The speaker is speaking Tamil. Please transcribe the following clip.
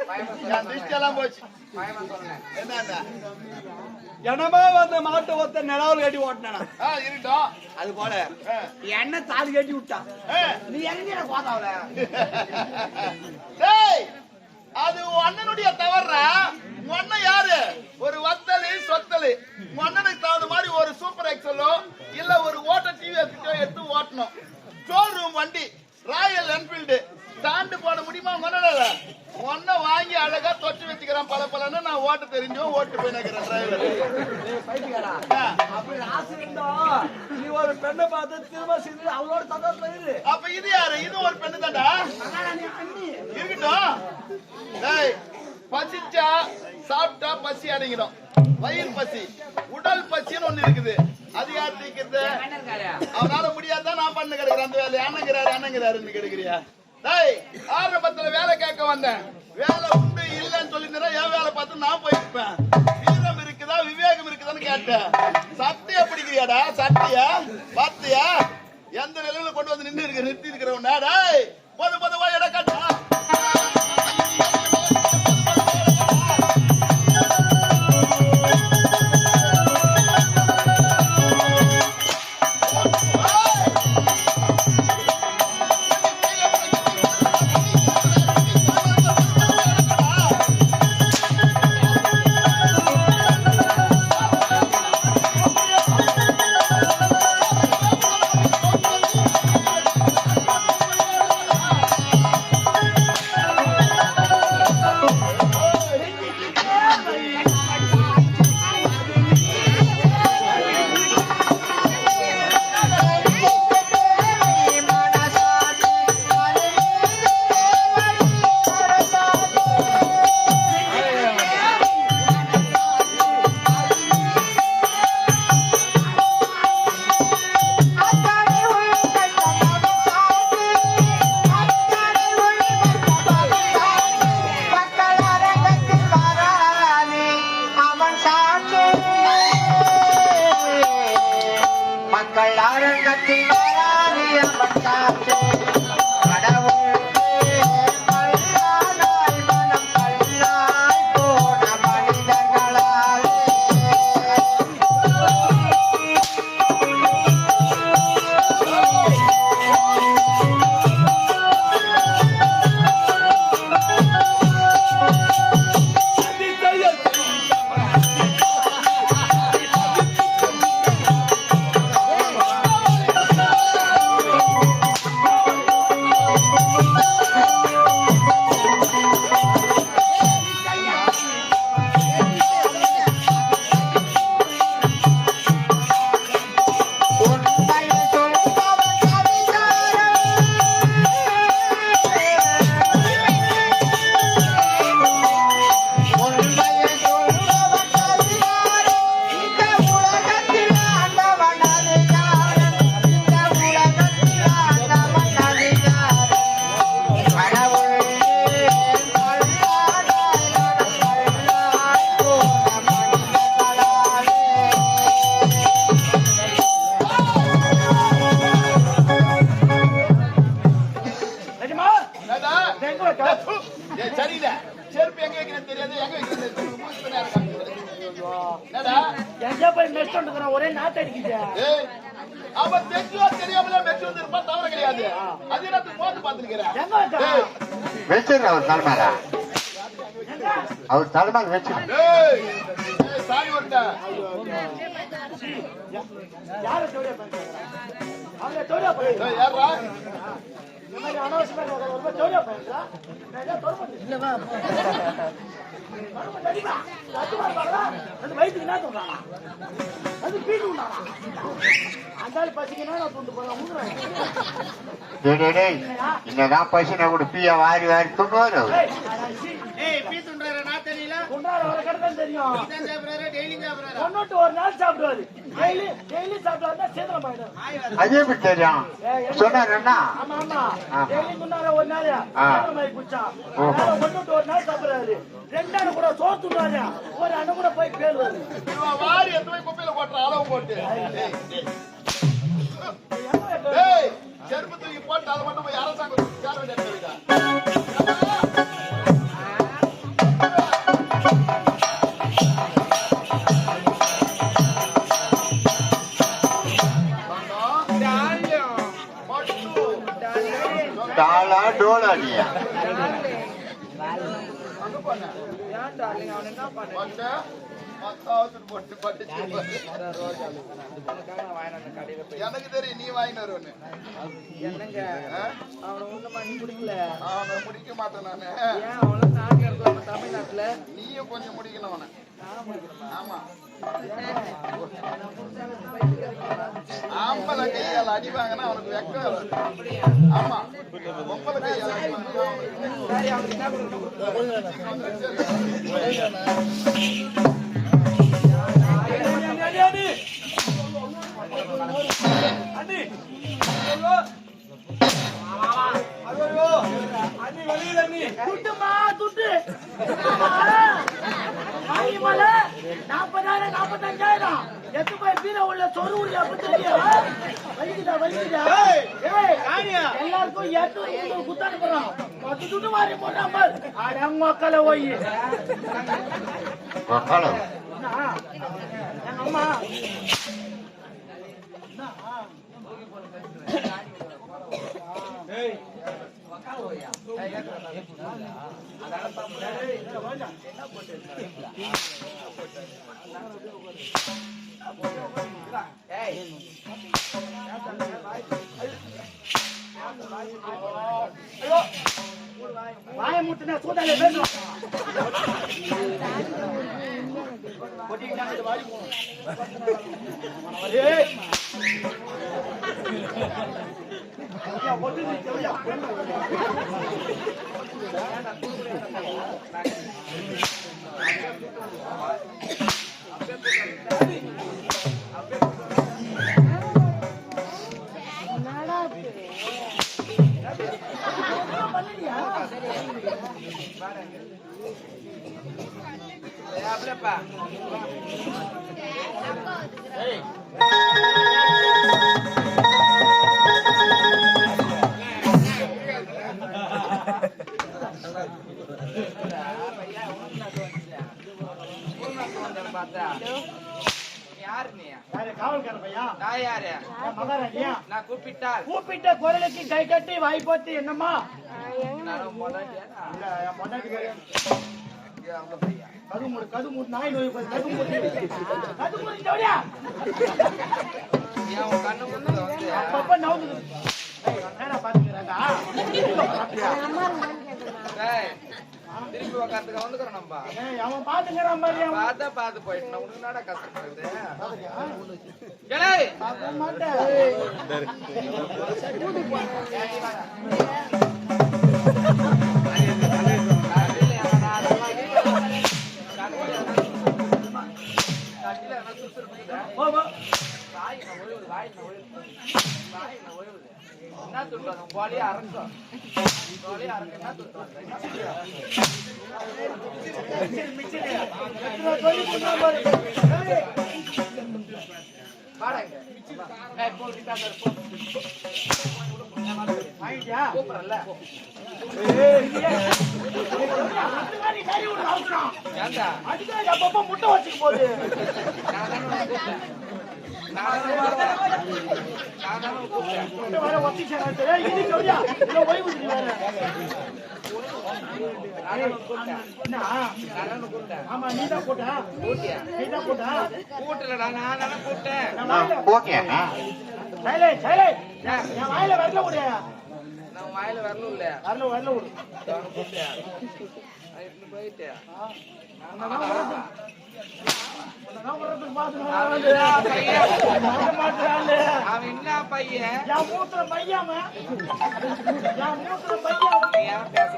திருஷ்டி எல்லாம் போச்சு. என்ன ஜனமா வந்த மாட்டை ஒருத்த நிலவில் கட்டி ஓட்டினா இருக்கட்டும். அது போல என்ன தாலி கட்டி விட்டான். நீ எங்க போதாவல அது அண்ணனுடைய தவற. அண்ணன் யாரு? ஒரு வத்தலு சொத்தலு. அண்ணனுக்கு தகுந்த மாதிரி ஒரு சூப்பர் எக்ஸலோ இல்ல ஒரு ஓட்ட டிவி எடுத்து ஓட்டணும். ஷோரூம் வண்டி ராயல் என்ஃபீல்டு ஸ்டாண்டு போட முடியுமா? ஒன்ன வாங்கி அழகா தொட்டு வச்சுக்கிறேன் பல பலன்னு. நான் ஓட்ட தெரிஞ்சோம் ஓட்டு போய் நிக்கிறேன் டிரைவர். நீ ஒரு பெண்ணை பார்த்து திரும்ப செஞ்சு அவளோட சந்தோஷம் இரு. அப்ப இது யாரு? இது ஒரு பெண்ணு தாண்டா இருக்கட்டும். பசிச்சா சாப்பிட்டா பசி அடங்கிடும். வயிறு பசி உடல் பசின்னு ஒண்ணு இருக்குது. அது யார் தீக்கிறது? அவனால முடியாதான் நான் பண்ணு கிடைக்கிறேன் அந்த வேலை. அண்ணங்கிறாருன்னு கிடைக்கிறியா? ஆரம்பத்துல வேலை கேட்க வந்தேன். வேலை உண்டு இல்லன்னு சொல்லிருந்தா என் வேலை பார்த்து நான் போயிருப்பேன். வீரம் இருக்குதா விவேகம் இருக்குதான்னு கேட்டேன். சட்டையா பிடிக்கிறியாடா? சட்டையா பாத்தியா எந்த நிலையில கொண்டு வந்து நிறுத்தி இருக்கிறவனா? பொதுவா இடம் காட்டா சரியில்லை. செருப்பு எங்க வைக்கிறேன்னு தெரியாது. எங்க வைக்கிறேன் ஒரே நாட்டு அடிக்குது. அவ தெரிஞ்சோ தெரியாமல மெச்சு வந்துருப்பா. தவற கிடையாது. அது எனக்கு போட்டு பாத்துக்கிறேன். அவர் தலைமாரா அவர் தலைமார் வச்சு சாரி வரட்ட யாரா என்னதான் பசினா கூட பீயா வாரி வாரி துண்டுவாரு. அதே எப்படி தெரியும் சொன்னாரு? ரெண்டாவது கூட சோத்துட்டாரு. ஒரு அண்ணன் கூட போய் பேருவாரு. வாரி எத்தனை போய் குப்பையில போட்டுற அளவு போட்டு செருப்பு தூக்கி போட்டு அதை மட்டும் போய் அரசாங்கம் எங்க போன ஏன் டார்லிங் அவன் என்ன பண்ண வந்த மத்தாவது போட்டு பட்டுச்சு உனக்காக நான் வாங்கின கடையில போய் எனக்கு தெரியும் நீ வாங்கிட்டு வருவன்னு என்னங்க அவனை ஒண்ணு பண்ணி குடிக்கல அவனை முடிக்க மாட்டேன் நானு ஏன் அவனும் நாட்டுல இருக்கலாம் தமிழ்நாட்டுல நீயும் கொஞ்சம் முடிக்கணும் அவனை ஆமா ஆம்பளை கையால் அடி வாங்கினா அவனுக்கு வெக்கம் வரும். ஆமா பொம்பளை கையால் அடி வாங்கினா சரி அவனுக்கு என்ன துட்டுமா துட்டு 40,000 45,000 எத்து போய் பீர உள்ள சொரு உள்ள வலிக்குதா எல்லாருக்கும் 800 குத்தானு போறான் 10 துட்டு மாறி போடுறான் பாரு அடங்கொக்கல போய் மக்களோ எங்க அம்மா வாய முட்டுனா சூடாலே பேசும் கூப்பிட்ட குரலுக்கு கை கட்டி வாய்ப்போத்து என்னம்மா கது மூடு நாய் நோய் கது மூடியா அப்பப்ப நவுந்து திருப்பி உக்காந்துக்க வந்துக்கிறோம் நம்ம அவன் பாத்துக்கிறான் மாதிரி பார்த்து போயிட்டு உனக்கு நாடா கஷ்டப்படுது என்ன துட்டு போலியா அரங்கம் என்ன துட்டு கூப்பிடல அப்பப்ப முட்டை வச்சுக்க போகுது ஆமா நீதான் போட்டா நீதான் போட்டா கூட்டலடா நான் கூப்பிட்டேன் ஓகேண்ணா என் வாயில வரல விடு நான் வாயில வரல இல்ல வரல விடு போயிட்டு அவன் என்ன பையன் என் மூத்திர பையாம என் மூத்திர பையாம ஏன் பேச